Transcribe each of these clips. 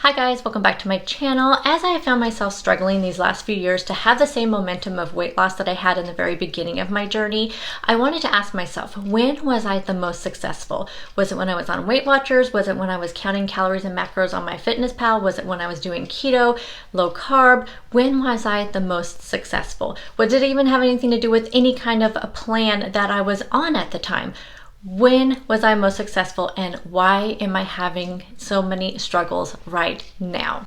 Hi guys, welcome back to my channel. As I found myself struggling these last few years to have the same momentum of weight loss that I had in the very beginning of my journey, I wanted to ask myself, when was I the most successful? Was it when I was on Weight Watchers? Was it when I was counting calories and macros on my MyFitnessPal? Was it when I was doing keto, low carb? When was I the most successful? Did it even have anything to do with any kind of a plan that I was on at the time? When was I most successful and why am I having so many struggles right now?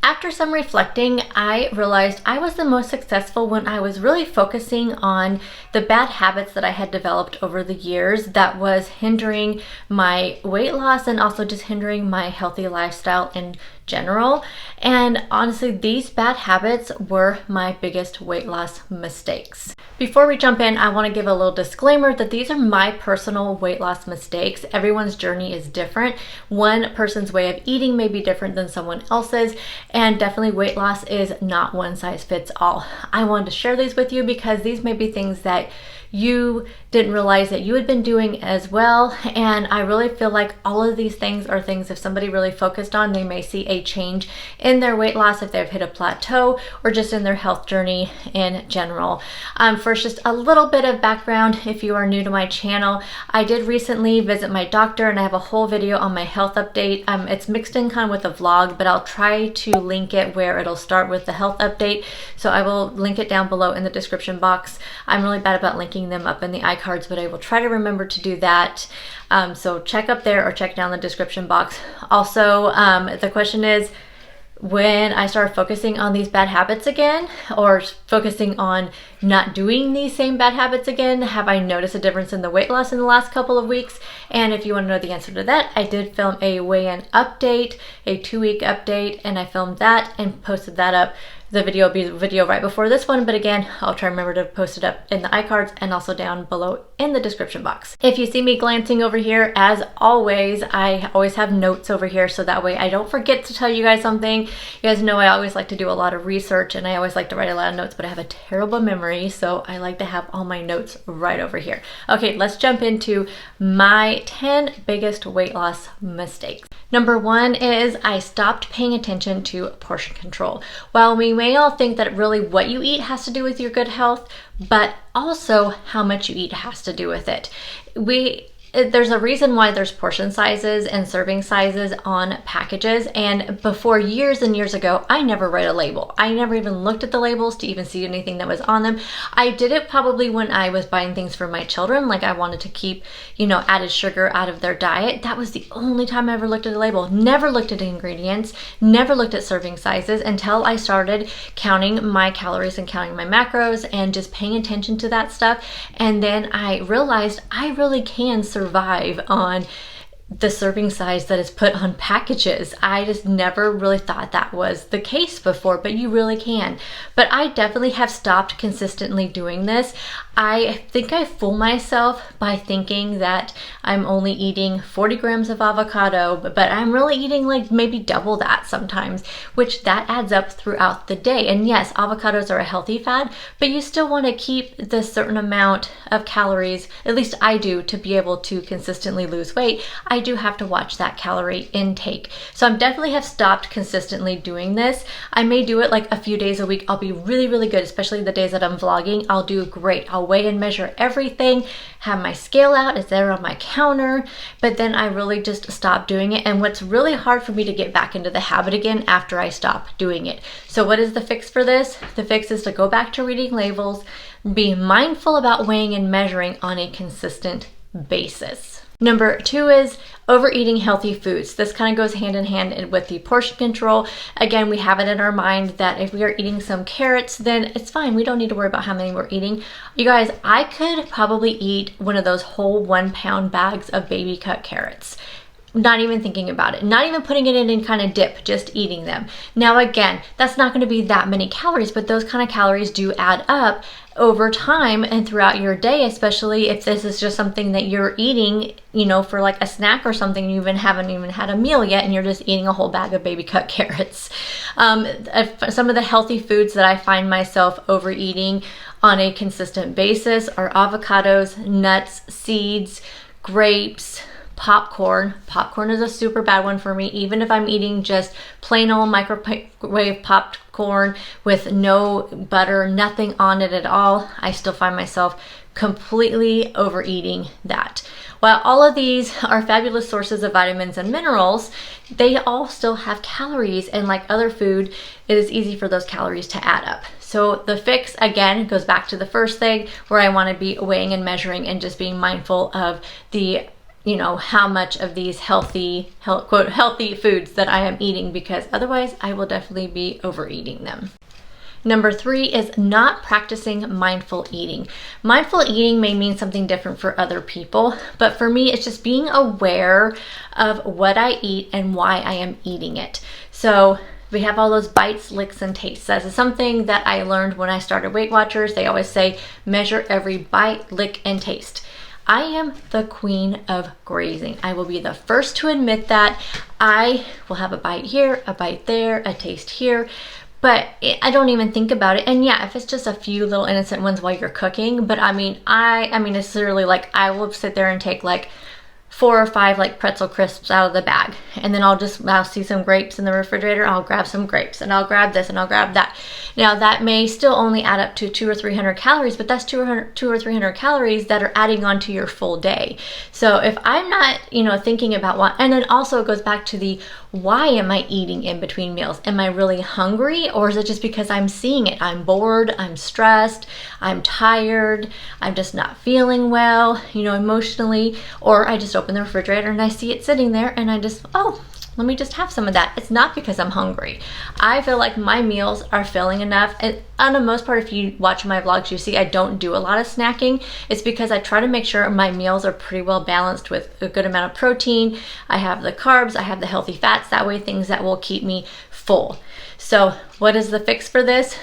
After some reflecting, I realized I was the most successful when I was really focusing on the bad habits that I had developed over the years that was hindering my weight loss and also just hindering my healthy lifestyle in general. And honestly, these bad habits were my biggest weight loss mistakes. Before we jump in, I want to give a little disclaimer that these are my personal weight loss mistakes. Everyone's journey is different. One person's way of eating may be different than someone else's, and definitely weight loss is not one size fits all. I wanted to share these with you because these may be things that you didn't realize that you had been doing as well. And I really feel like all of these things are things if somebody really focused on, they may see a change in their weight loss if they've hit a plateau or just in their health journey in general. First, just a little bit of background if you are new to my channel. I did recently visit my doctor and I have a whole video on my health update. It's mixed in kind of with a vlog, but I'll try to link it where it'll start with the health update. So I will link it down below in the description box. I'm really bad about linking them up in the iCards, but I will try to remember to do that. So check up there or check down the description box. Also, the question is, when I started focusing on these bad habits again, or focusing on not doing these same bad habits again, have I noticed a difference in the weight loss in the last couple of weeks? And if you want to know the answer to that, I did film a weigh-in update, a 2-week update, and I filmed that and posted that up. The video will be the video right before this one, but again, I'll try to remember to post it up in the iCards and also down below in the description box. If you see me glancing over here, as always, I always have notes over here so that way I don't forget to tell you guys something. You guys know I always like to do a lot of research and I always like to write a lot of notes, but I have a terrible memory, so I like to have all my notes right over here. Okay, let's jump into my 10 biggest weight loss mistakes. Number 1 is I stopped paying attention to portion control. While we may all think that really what you eat has to do with your good health, but also how much you eat has to do with it. There's a reason why there's portion sizes and serving sizes on packages, and before years and years ago, I never read a label. I never even looked at the labels to even see anything that was on them. I did it probably when I was buying things for my children, like I wanted to keep, added sugar out of their diet. That was the only time I ever looked at a label. Never looked at the ingredients, never looked at serving sizes until I started counting my calories and counting my macros and just paying attention to that stuff. And then I realized I really can survive on the serving size that is put on packages. I just never really thought that was the case before, but you really can. But I definitely have stopped consistently doing this. I think I fool myself by thinking that I'm only eating 40 grams of avocado, but I'm really eating like maybe double that sometimes, which that adds up throughout the day. And yes, avocados are a healthy fat, but you still want to keep the certain amount of calories, at least I do, to be able to consistently lose weight. I do have to watch that calorie intake. So I definitely have stopped consistently doing this. I may do it like a few days a week. I'll be really, really good, especially the days that I'm vlogging. I'll do great. I'll weigh and measure everything, have my scale out, it's there on my counter, but then I really just stopped doing it. And what's really hard for me to get back into the habit again after I stop doing it. So what is the fix for this? The fix is to go back to reading labels, be mindful about weighing and measuring on a consistent basis. Number 2 is overeating healthy foods. This kind of goes hand in hand with the portion control. Again, we have it in our mind that if we are eating some carrots, then it's fine. We don't need to worry about how many we're eating. You guys, I could probably eat one of those whole 1-pound bags of baby cut carrots. Not even thinking about it, not even putting it in any kind of dip, just eating them. Now again, that's not going to be that many calories, but those kind of calories do add up over time and throughout your day, especially if this is just something that you're eating, for like a snack or something, you haven't even had a meal yet and you're just eating a whole bag of baby cut carrots. Some of the healthy foods that I find myself overeating on a consistent basis are avocados, nuts, seeds, grapes, popcorn. Popcorn is a super bad one for me. Even if I'm eating just plain old microwave popcorn with no butter, nothing on it at all, I still find myself completely overeating that. While all of these are fabulous sources of vitamins and minerals, they all still have calories, and like other food, it is easy for those calories to add up. So the fix, again, goes back to the first thing where I want to be weighing and measuring and just being mindful of the, how much of these quote, healthy foods that I am eating, because otherwise I will definitely be overeating them. Number 3 is not practicing mindful eating. Mindful eating may mean something different for other people, but for me, it's just being aware of what I eat and why I am eating it. So we have all those bites, licks, and tastes. This is something that I learned when I started Weight Watchers. They always say, measure every bite, lick, and taste. I am the queen of grazing. I will be the first to admit that. I will have a bite here, a bite there, a taste here, but I don't even think about it. And yeah, if it's just a few little innocent ones while you're cooking, but I mean, it's literally like I will sit there and take like 4 or 5 like pretzel crisps out of the bag, and then I'll see some grapes in the refrigerator, I'll grab some grapes, and I'll grab this and I'll grab that. Now that may still only add up to 200 or 300 calories, but that's 200 or 300 calories that are adding on to your full day. So if I'm not, thinking about what, and then also it goes back to the why am I eating in between meals? Am I really hungry, or is it just because I'm seeing it? I'm bored, I'm stressed, I'm tired, I'm just not feeling well, emotionally, or I just open the refrigerator and I see it sitting there and I just, let me just have some of that. It's not because I'm hungry. I feel like my meals are filling enough. And on the most part, if you watch my vlogs, you see I don't do a lot of snacking. It's because I try to make sure my meals are pretty well balanced with a good amount of protein. I have the carbs, I have the healthy fats, that way things that will keep me full. So what is the fix for this?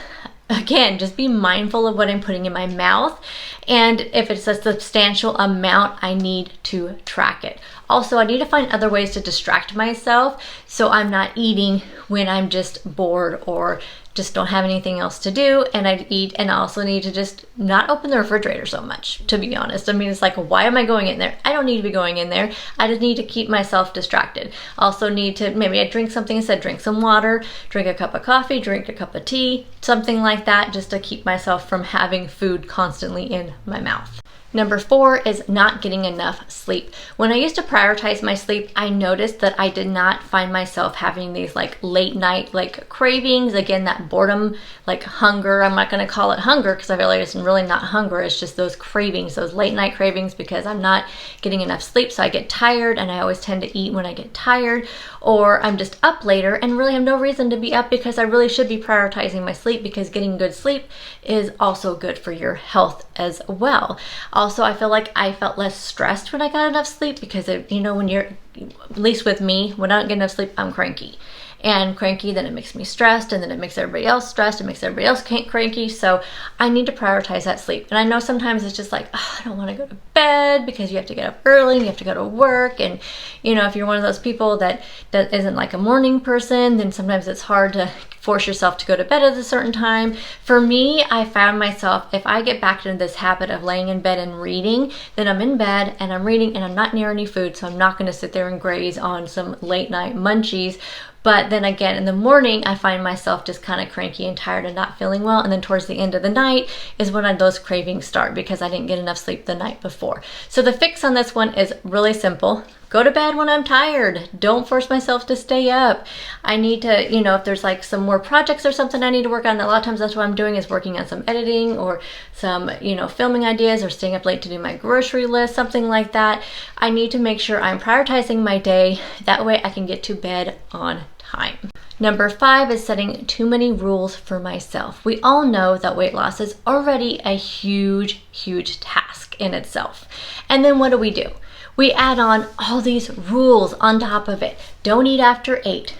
Again, just be mindful of what I'm putting in my mouth. And if it's a substantial amount, I need to track it. Also, I need to find other ways to distract myself so I'm not eating when I'm just bored or just don't have anything else to do, and I eat. And I also need to just not open the refrigerator so much, to be honest. I mean, it's like, why am I going in there? I don't need to be going in there. I just need to keep myself distracted. Also need to, maybe I drink something instead, drink some water, drink a cup of coffee, drink a cup of tea, something like that, just to keep myself from having food constantly in my mouth. Number 4 is not getting enough sleep. When I used to prioritize my sleep, I noticed that I did not find myself having these like late night like cravings. Again, that boredom, like hunger. I'm not going to call it hunger because I feel like it's really not hunger. It's just those cravings, those late night cravings, because I'm not getting enough sleep. So I get tired, and I always tend to eat when I get tired, or I'm just up later and really have no reason to be up because I really should be prioritizing my sleep, because getting good sleep is also good for your health as well. Also, I feel like I felt less stressed when I got enough sleep, because when you're, at least with me, when I don't get enough sleep, I'm cranky. And cranky, then it makes me stressed, and then it makes everybody else stressed, it makes everybody else cranky. So I need to prioritize that sleep. And I know sometimes it's just like, I don't want to go to bed because you have to get up early and you have to go to work. And if you're one of those people that isn't like a morning person, then sometimes it's hard to force yourself to go to bed at a certain time. For me, I found myself, if I get back into this habit of laying in bed and reading, then I'm in bed and I'm reading and I'm not near any food, so I'm not going to sit there and graze on some late night munchies. But then again, in the morning, I find myself just kind of cranky and tired and not feeling well. And then towards the end of the night is when those cravings start, because I didn't get enough sleep the night before. So the fix on this one is really simple. Go to bed when I'm tired. Don't force myself to stay up. I need to, if there's like some more projects or something I need to work on, a lot of times that's what I'm doing, is working on some editing or some, filming ideas, or staying up late to do my grocery list, something like that. I need to make sure I'm prioritizing my day. That way I can get to bed on time. Number 5 is setting too many rules for myself. We all know that weight loss is already a huge, huge task in itself. And then what do? We add on all these rules on top of it. Don't eat after 8.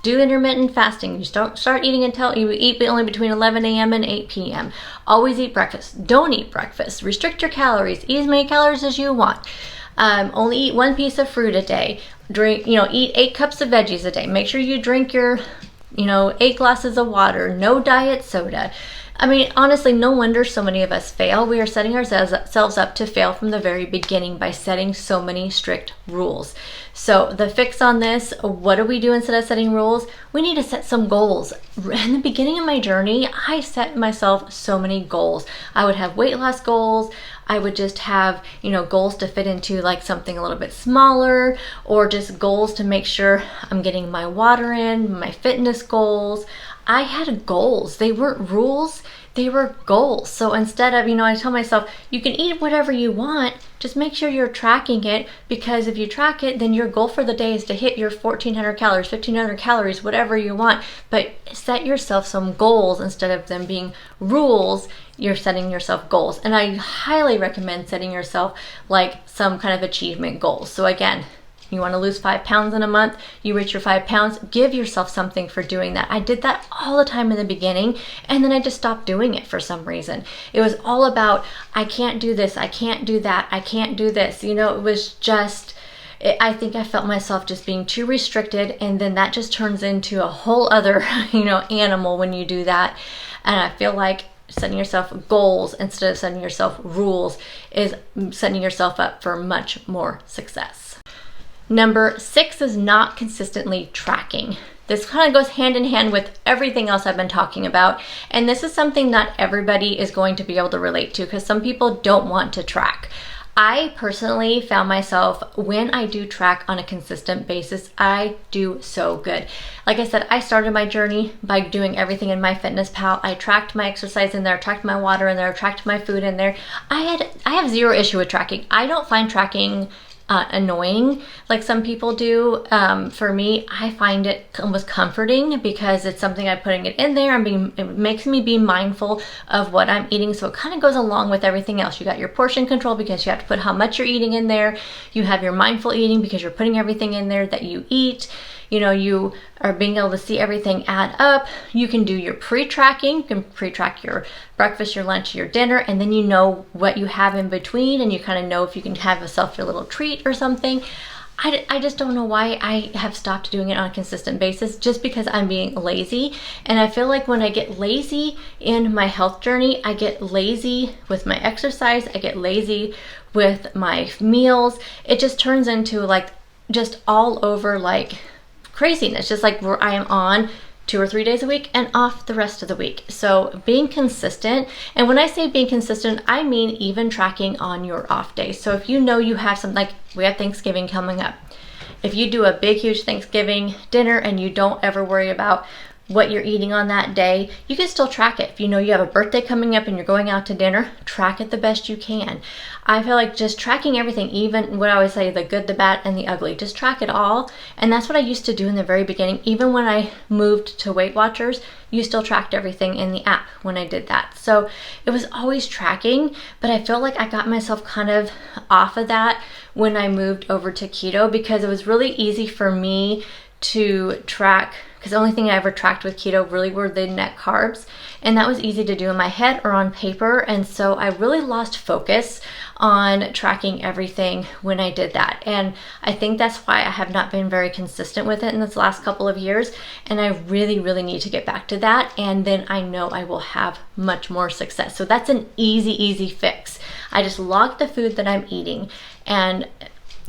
Do intermittent fasting. You start eating until you eat only between 11 a.m. and 8 p.m. Always eat breakfast. Don't eat breakfast. Restrict your calories. Eat as many calories as you want. Only eat 1 piece of fruit a day. Eat 8 cups of veggies a day. Make sure you drink your, 8 glasses of water. No diet soda. I mean, honestly, no wonder so many of us fail. We are setting ourselves up to fail from the very beginning by setting so many strict rules. So the fix on this, what do we do instead of setting rules? We need to set some goals. In the beginning of my journey, I set myself so many goals. I would have weight loss goals. I would just have, goals to fit into like something a little bit smaller, or just goals to make sure I'm getting my water in, my fitness goals. I had goals. They weren't rules, they were goals. So instead of, I tell myself, you can eat whatever you want, just make sure you're tracking it, because if you track it, then your goal for the day is to hit your 1,400 calories, 1,500 calories, whatever you want. But set yourself some goals instead of them being rules. You're setting yourself goals. And I highly recommend setting yourself like some kind of achievement goals. So again, you want to lose 5 pounds in a month, you reach your 5 pounds, give yourself something for doing that. I did that all the time in the beginning, and then I just stopped doing it for some reason. It was all about, I can't do this, I can't do that, I can't do this. It was just, I think I felt myself just being too restricted, and then that just turns into a whole other, animal when you do that. And I feel like setting yourself goals instead of setting yourself rules is setting yourself up for much more success. Number 6 is not consistently tracking. This kind of goes hand in hand with everything else I've been talking about. And this is something not everybody is going to be able to relate to, because some people don't want to track. I personally found myself, when I do track on a consistent basis, I do so good. Like I said, I started my journey by doing everything in MyFitnessPal. I tracked my exercise in there, tracked my water in there, tracked my food in there. I have zero issue with tracking. I don't find tracking annoying like some people do. For me, I find it almost comforting, because it's something I'm putting it in there. It makes me be mindful of what I'm eating. So it kind of goes along with everything else. You got your portion control because you have to put how much you're eating in there. You have your mindful eating because you're putting everything in there that you eat. You are being able to see everything add up. You can do your pre-tracking. You can pre-track your breakfast, your lunch, your dinner, and then you know what you have in between, and you kind of know if you can have yourself your little treat or something. I just don't know why I have stopped doing it on a consistent basis, just because I'm being lazy. And I feel like when I get lazy in my health journey, I get lazy with my exercise, I get lazy with my meals. It just turns into like just all over like craziness, just like where I am on 2 or 3 days a week and off the rest of the week. So being consistent, and when I say being consistent, I mean even tracking on your off days. So if you have something, like we have Thanksgiving coming up. If you do a big, huge Thanksgiving dinner and you don't ever worry about what you're eating on that day, you can still track it. If you have a birthday coming up and you're going out to dinner, track it the best you can. I feel like just tracking everything, even what I always say, the good, the bad, and the ugly, just track it all. And that's what I used to do in the very beginning. Even when I moved to Weight Watchers, you still tracked everything in the app when I did that. So it was always tracking, but I feel like I got myself kind of off of that when I moved over to keto, because it was really easy for me to track, because the only thing I ever tracked with keto really were the net carbs, and that was easy to do in my head or on paper. And so I really lost focus on tracking everything when I did that, and I think that's why I have not been very consistent with it in this last couple of years, and I really need to get back to that, and then I know I will have much more success. So that's an easy fix. I just log the food that I'm eating, and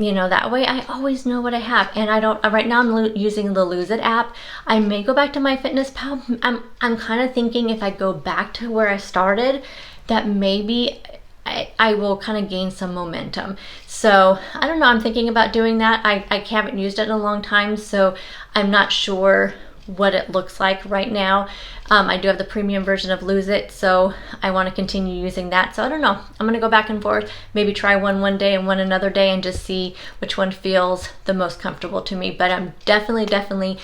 that way I always know what I have. And right now I'm using the Lose It app. I may go back to MyFitnessPal. I'm kind of thinking if I go back to where I started, that maybe I will kind of gain some momentum. So I don't know, I'm thinking about doing that. I haven't used it in a long time, so I'm not sure what it looks like right now. I do have the premium version of Lose It, so I want to continue using that. So I don't know, I'm gonna go back and forth, maybe try one day and one another day, and just see which one feels the most comfortable to me. But I'm definitely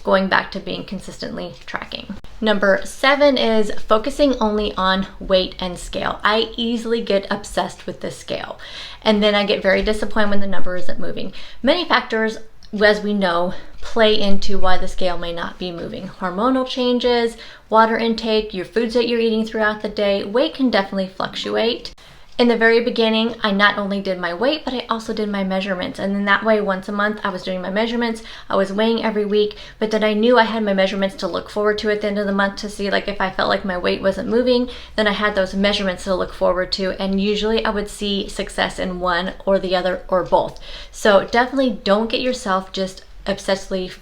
going back to being consistently tracking. Number 7 is focusing only on weight and scale. I easily get obsessed with the scale, and then I get very disappointed when the number isn't moving. Many factors, as we know, play into why the scale may not be moving. Hormonal changes, water intake, your foods that you're eating throughout the day. Weight can definitely fluctuate. In the very beginning, I not only did my weight, but I also did my measurements. And then that way, once a month, I was doing my measurements. I was weighing every week, but then I knew I had my measurements to look forward to at the end of the month to see like if I felt like my weight wasn't moving, then I had those measurements to look forward to. And usually I would see success in one or the other or both. So definitely don't get yourself just obsessively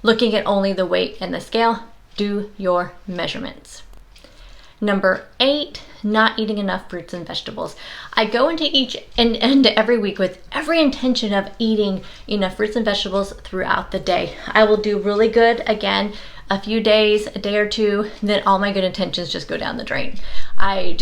looking at only the weight and the scale. Do your measurements. Number 8, not eating enough fruits and vegetables. I go into every week with every intention of eating enough fruits and vegetables throughout the day. I will do really good again a few days, a day or two, then all my good intentions just go down the drain. I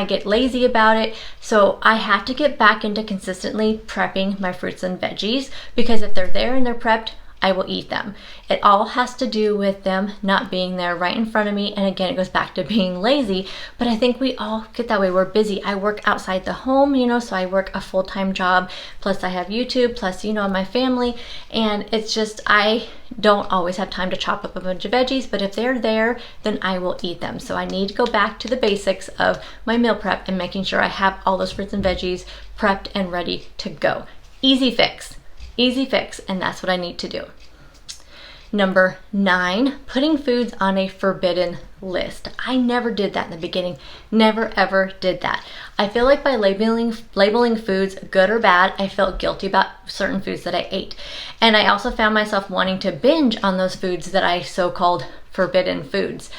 get lazy about it. So I have to get back into consistently prepping my fruits and veggies, because if they're there and they're prepped, I will eat them. It all has to do with them not being there right in front of me. And again, it goes back to being lazy, but I think we all get that way. We're busy. I work outside the home, so I work a full-time job, plus I have YouTube, plus, my family. And it's just, I don't always have time to chop up a bunch of veggies, but if they're there, then I will eat them. So I need to go back to the basics of my meal prep and making sure I have all those fruits and veggies prepped and ready to go. Easy fix, and that's what I need to do. Number 9, putting foods on a forbidden list. I never did that in the beginning. Never ever did that. I feel like by labeling foods good or bad, I felt guilty about certain foods that I ate. And I also found myself wanting to binge on those foods that I so-called forbidden foods.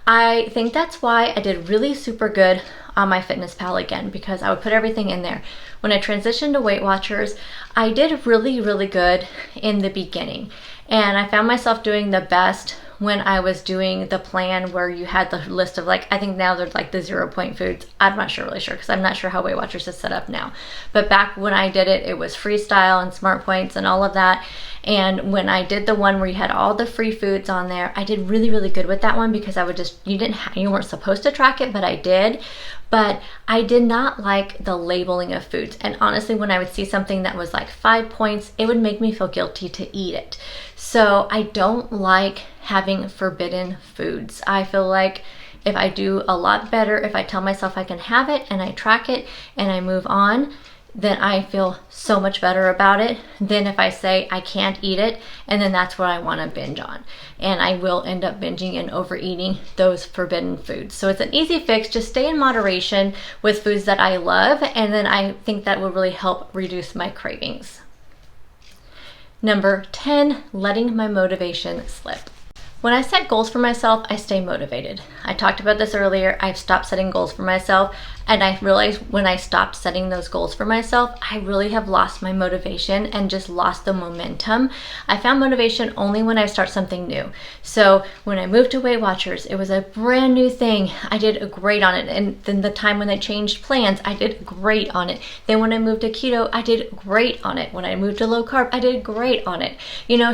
I think that's why I did really super good on my MyFitnessPal again, because I would put everything in there. When I transitioned to Weight Watchers, I did really, really good in the beginning. And I found myself doing the best when I was doing the plan where you had the list of I think now they're the 0-point foods. I'm not really sure because I'm not sure how Weight Watchers is set up now. But back when I did it, it was freestyle and smart points and all of that. And when I did the one where you had all the free foods on there, I did really, really good with that one because I would you weren't supposed to track it, but I did. But I did not like the labeling of foods. And honestly, when I would see something that was 5 points, it would make me feel guilty to eat it. So I don't like having forbidden foods. I feel like if I do a lot better, if I tell myself I can have it and I track it and I move on, then I feel so much better about it than if I say I can't eat it and then that's what I want to binge on. And I will end up binging and overeating those forbidden foods. So it's an easy fix. Just stay in moderation with foods that I love, and then I think that will really help reduce my cravings. Number 10, letting my motivation slip. When I set goals for myself, I stay motivated. I talked about this earlier. I've stopped setting goals for myself, and I realized when I stopped setting those goals for myself, I really have lost my motivation and just lost the momentum. I found motivation only when I start something new. So when I moved to Weight Watchers, it was a brand new thing. I did great on it. And then the time when they changed plans, I did great on it. Then when I moved to keto, I did great on it. When I moved to low carb, I did great on it.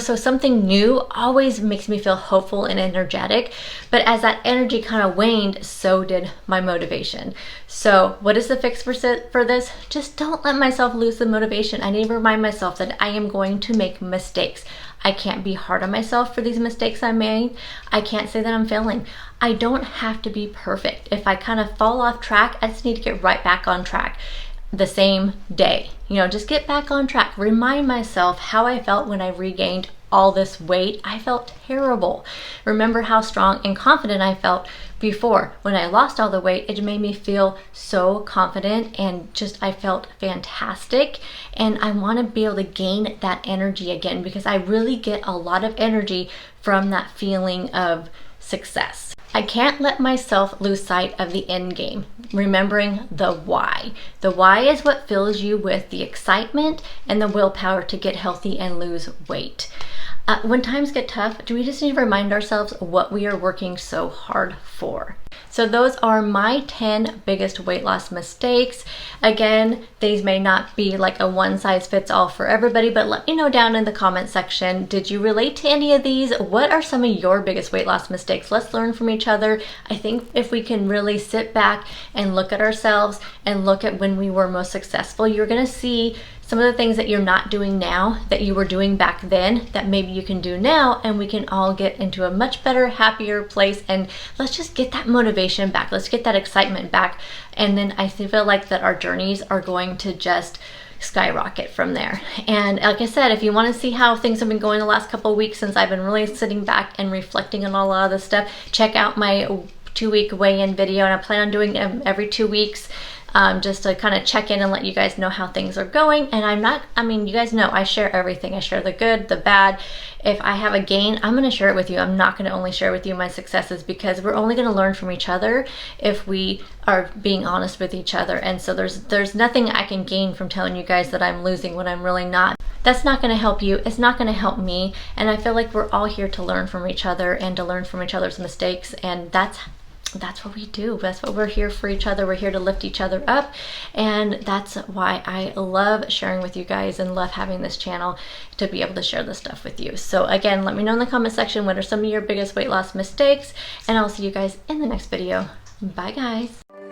So something new always makes me feel hopeful and energetic. But as that energy kind of waned, so did my motivation. So what is the fix for this? Just don't let myself lose the motivation. I need to remind myself that I am going to make mistakes. I can't be hard on myself for these mistakes I made. I can't say that I'm failing. I don't have to be perfect. If I kind of fall off track, I just need to get right back on track the same day. Just get back on track. Remind myself how I felt when I regained all this weight. I felt terrible. Remember how strong and confident I felt before. When I lost all the weight, it made me feel so confident and I felt fantastic. And I want to be able to gain that energy again because I really get a lot of energy from that feeling of success. I can't let myself lose sight of the end game, remembering the why. The why is what fills you with the excitement and the willpower to get healthy and lose weight. When times get tough, do we just need to remind ourselves what we are working so hard for? So those are my 10 biggest weight loss mistakes. Again, these may not be like a one size fits all for everybody, but let me know down in the comment section, did you relate to any of these? What are some of your biggest weight loss mistakes? Let's learn from each other. I think if we can really sit back and look at ourselves and look at when we were most successful, you're gonna see some of the things that you're not doing now that you were doing back then that maybe you can do now, and we can all get into a much better, happier place. And let's just get that motivation back. Let's get that excitement back. And then I feel like that our journeys are going to just skyrocket from there. And like I said, if you want to see how things have been going the last couple of weeks since I've been really sitting back and reflecting on a lot of this stuff, check out my 2-week weigh-in video, and I plan on doing them every 2 weeks. Just to kind of check in and let you guys know how things are going. And you guys know I share everything. I share the good, the bad. If I have a gain, I'm going to share it with you. I'm not going to only share with you my successes, because we're only going to learn from each other if we are being honest with each other. And so there's nothing I can gain from telling you guys that I'm losing when I'm really not. That's not going to help you. It's not going to help me. And I feel like we're all here to learn from each other and to learn from each other's mistakes. And that's what we do. That's what we're here for each other. We're here to lift each other up. And that's why I love sharing with you guys and love having this channel to be able to share this stuff with you. So again, let me know in the comment section, what are some of your biggest weight loss mistakes? And I'll see you guys in the next video. Bye guys.